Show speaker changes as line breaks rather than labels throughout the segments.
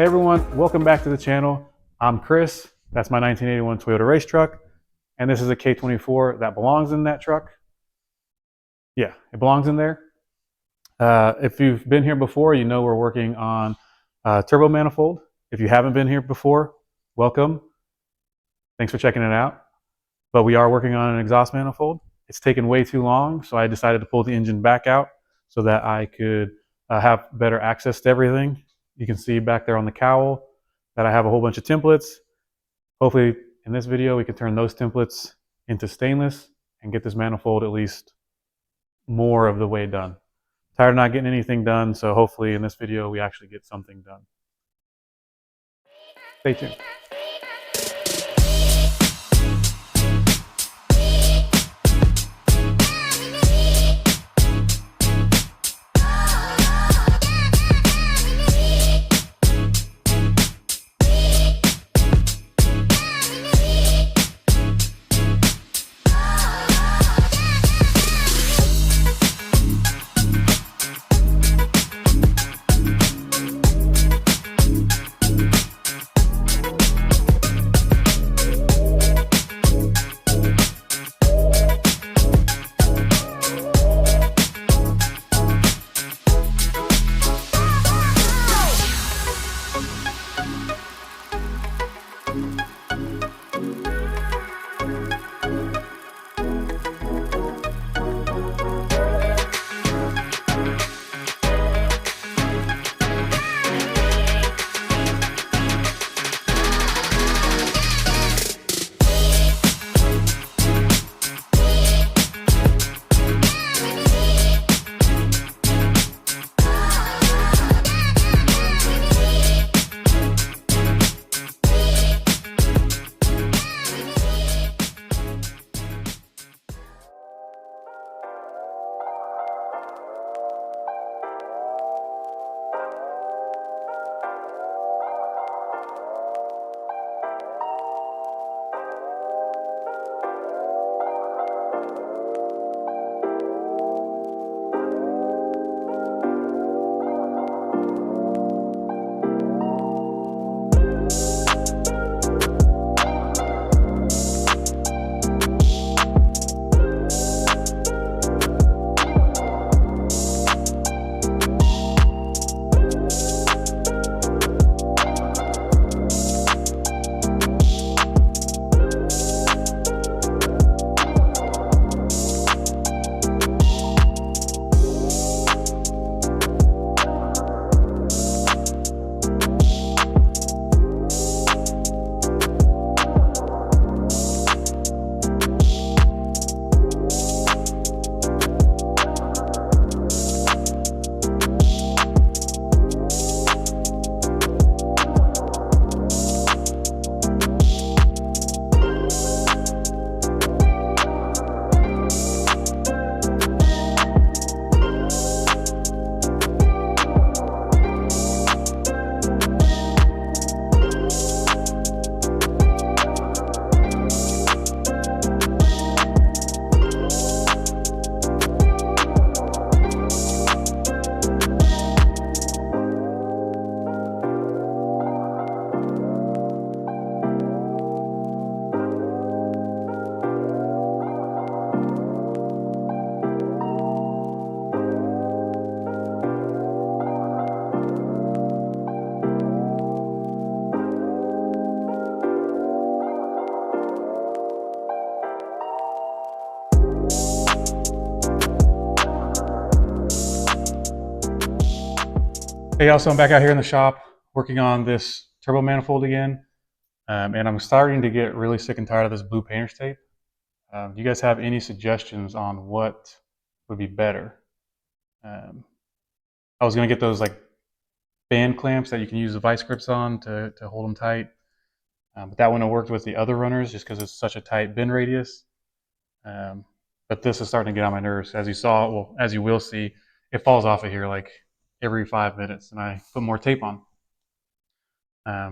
Hey everyone, welcome back to the channel. I'm Chris, that's my 1981 Toyota Racetruck, and this is a K24 that belongs in that truck. Yeah, it belongs in there. If you've been here before, you know we're working on turbo manifold. If you haven't been here before, welcome. Thanks for checking it out. But we are working on an exhaust manifold. It's taken way too long, so I decided to pull the engine back out so that I could have better access to everything. You can see back there on the cowl that I have a whole bunch of templates. Hopefully in this video we can turn those templates into stainless and get this manifold at least more of the way done. Tired of not getting anything done, so hopefully in this video we actually get something done. Stay tuned. Hey, also I'm back out here in the shop working on this turbo manifold again, and I'm starting to get really sick and tired of this blue painter's tape. Do you guys have any suggestions on what would be better? I was going to get those like band clamps that you can use the vice grips on to hold them tight, but that wouldn't have worked with the other runners just because it's such a tight bend radius. But this is starting to get on my nerves. As you saw, well, as you will see, it falls off of here like every 5 minutes, and I put more tape on. I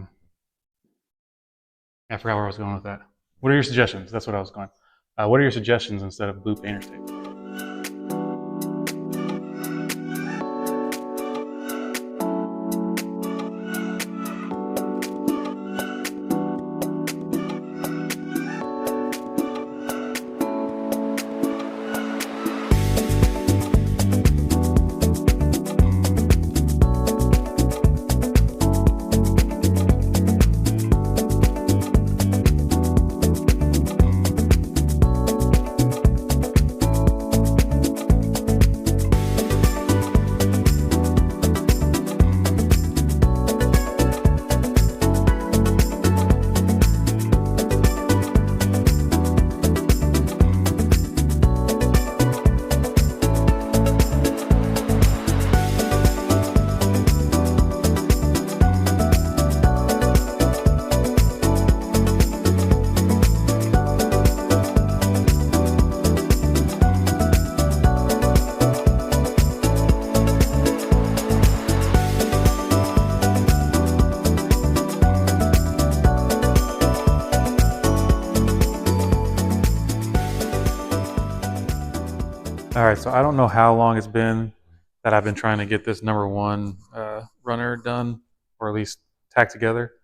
forgot where I was going with that. What are your suggestions? That's what I was going. What are your suggestions instead of blue painter's tape? All right, so I don't know how long it's been that I've been trying to get this number one runner done, or at least tacked together.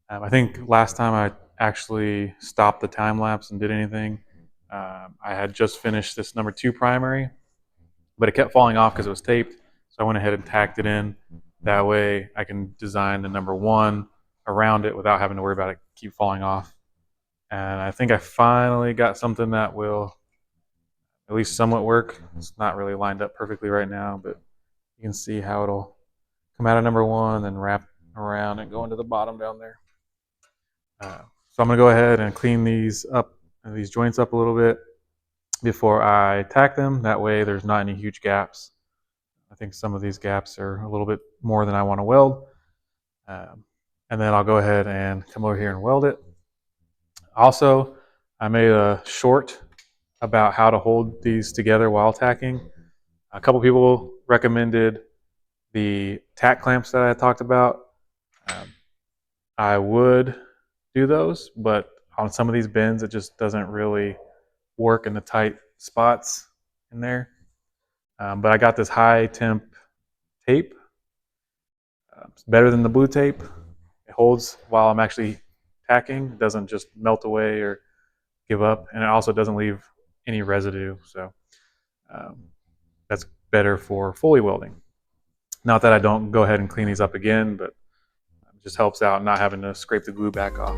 I think last time I actually stopped the time lapse and did anything, I had just finished this number two primary, but it kept falling off because it was taped. So I went ahead and tacked it in. That way I can design the number one around it without having to worry about it keep falling off. And I think I finally got something that will at least somewhat work. It's not really lined up perfectly right now, but you can see how it'll come out of number one and wrap around and go into the bottom down there. So I'm going to go ahead and clean these up, these joints up a little bit before I tack them. That way there's not any huge gaps. I think some of these gaps are a little bit more than I want to weld. And then I'll go ahead and come over here and weld it. Also, I made a short about how to hold these together while tacking. A couple people recommended the tack clamps that I talked about. I would do those, but on some of these bends, it just doesn't really work in the tight spots in there. But I got this high temp tape. It's better than the blue tape. It holds while I'm actually tacking. It doesn't just melt away or give up, and it also doesn't leave any residue. So that's better for Foley welding. Not that I don't go ahead and clean these up again, but it just helps out not having to scrape the glue back off.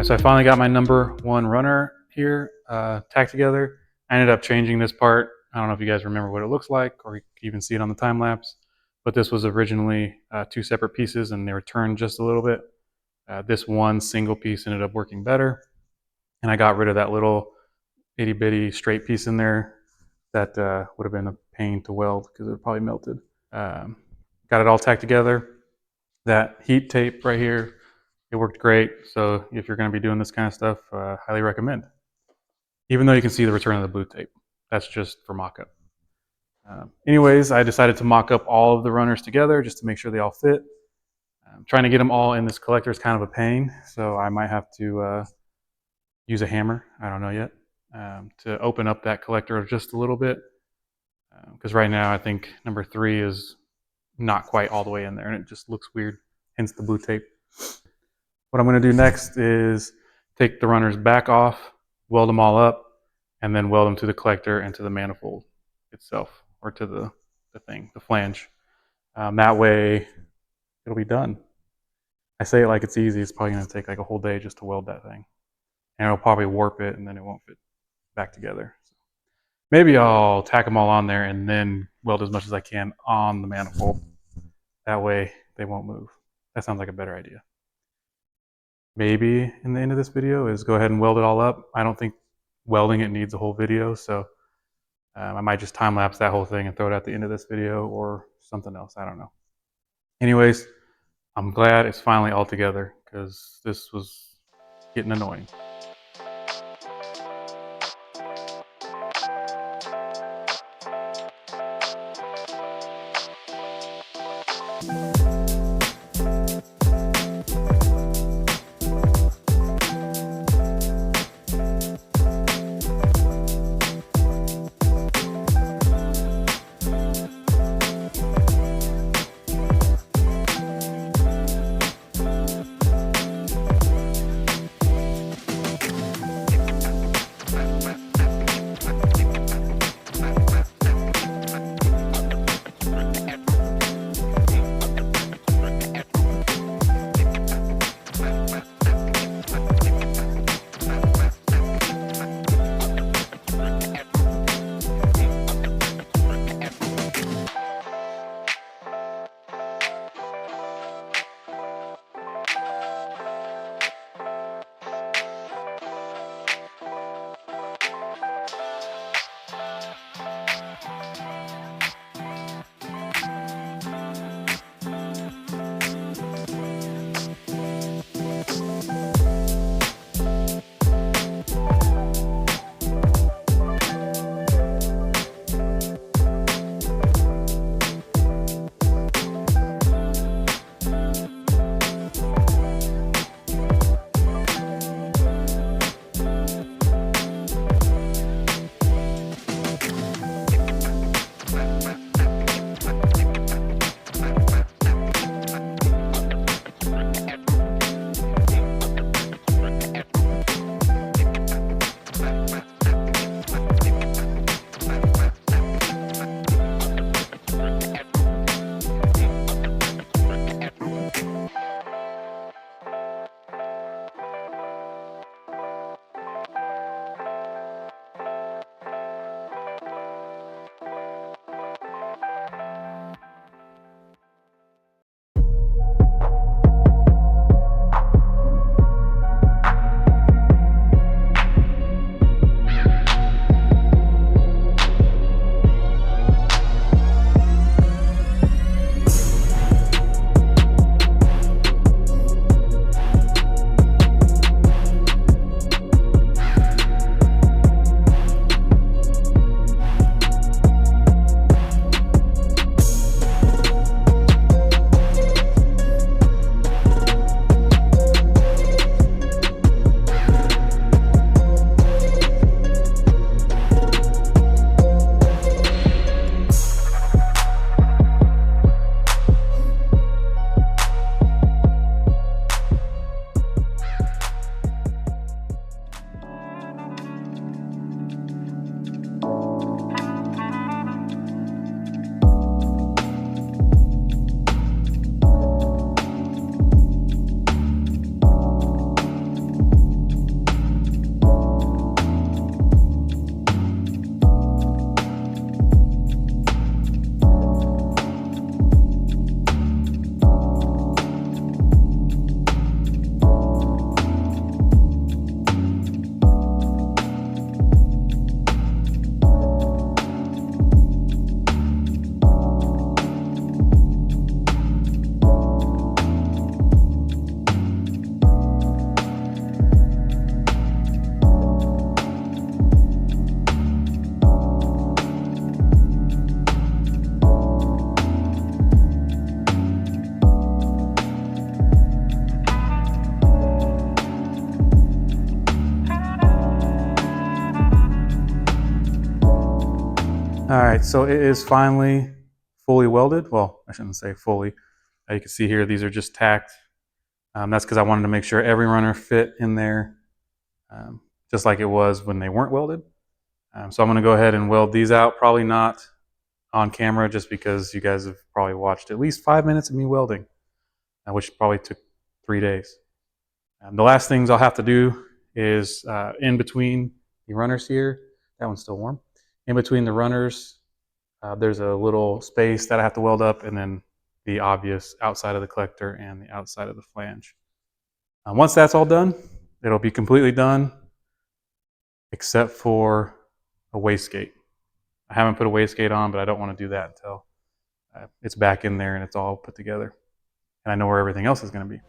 So I finally got my number one runner here tacked together. I ended up changing this part. I don't know if you guys remember what it looks like, or you can even see it on the time lapse, but this was originally two separate pieces and they were turned just a little bit. This one single piece ended up working better, and I got rid of that little itty bitty straight piece in there that would have been a pain to weld because it probably melted. Got it all tacked together. That heat tape right here, it worked great. So if you're going to be doing this kind of stuff, highly recommend. Even though you can see the return of the blue tape, that's just for mock-up. Anyways, I decided to mock up all of the runners together just to make sure they all fit. Trying to get them all in this collector is kind of a pain, so I might have to use a hammer, I don't know yet, to open up that collector just a little bit. Because right now I think number 3 is not quite all the way in there and it just looks weird, hence the blue tape. What I'm going to do next is take the runners back off, weld them all up, and then weld them to the collector and to the manifold itself, or to the flange. That way it'll be done. I say it like it's easy. It's probably going to take like a whole day just to weld that thing. And it'll probably warp it and then it won't fit back together. So maybe I'll tack them all on there and then weld as much as I can on the manifold. That way they won't move. That sounds like a better idea. Maybe in the end of this video is go ahead and weld it all up. I don't think welding it needs a whole video, so I might just time lapse that whole thing and throw it at the end of this video or something else. I don't know. Anyways, I'm glad it's finally all together because this was getting annoying. All right, so it is finally fully welded. Well, I shouldn't say fully. You can see here, these are just tacked. That's because I wanted to make sure every runner fit in there, just like it was when they weren't welded. So I'm gonna go ahead and weld these out, probably not on camera, just because you guys have probably watched at least 5 minutes of me welding, which probably took 3 days. The last things I'll have to do is in between the runners here, that one's still warm. In between the runners, there's a little space that I have to weld up, and then the obvious outside of the collector and the outside of the flange. Once that's all done, it'll be completely done, except for a wastegate. I haven't put a wastegate on, but I don't want to do that until it's back in there and it's all put together. And I know where everything else is going to be.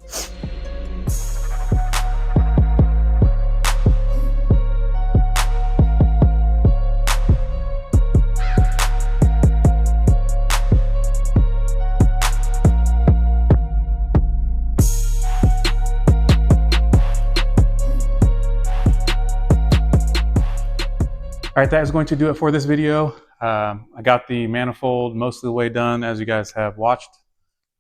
All right, that is going to do it for this video. I got the manifold most of the way done, as you guys have watched.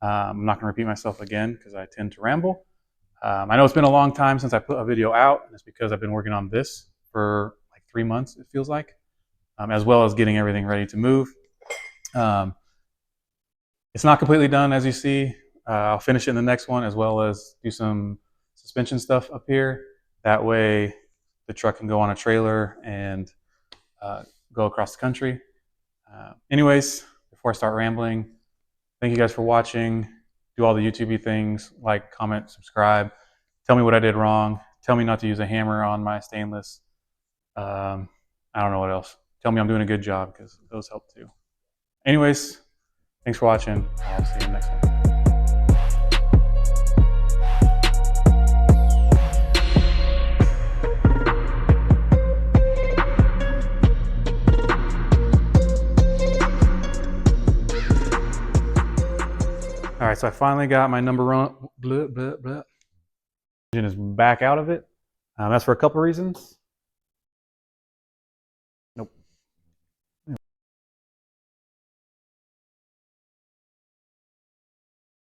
I'm not going to repeat myself again because I tend to ramble. I know it's been a long time since I put a video out, and it's because I've been working on this for like 3 months, it feels like, as well as getting everything ready to move. It's not completely done, as you see. I'll finish it in the next one, as well as do some suspension stuff up here. That way the truck can go on a trailer and go across the country. Anyways, before I start rambling, thank you guys for watching. Do all the YouTube things, like, comment, subscribe. Tell me what I did wrong. Tell me not to use a hammer on my stainless. I don't know what else. Tell me I'm doing a good job, because those help too. Anyways, thanks for watching. I'll see you in the next one. All right, so I finally got my number one. Engine is back out of it. That's for a couple reasons.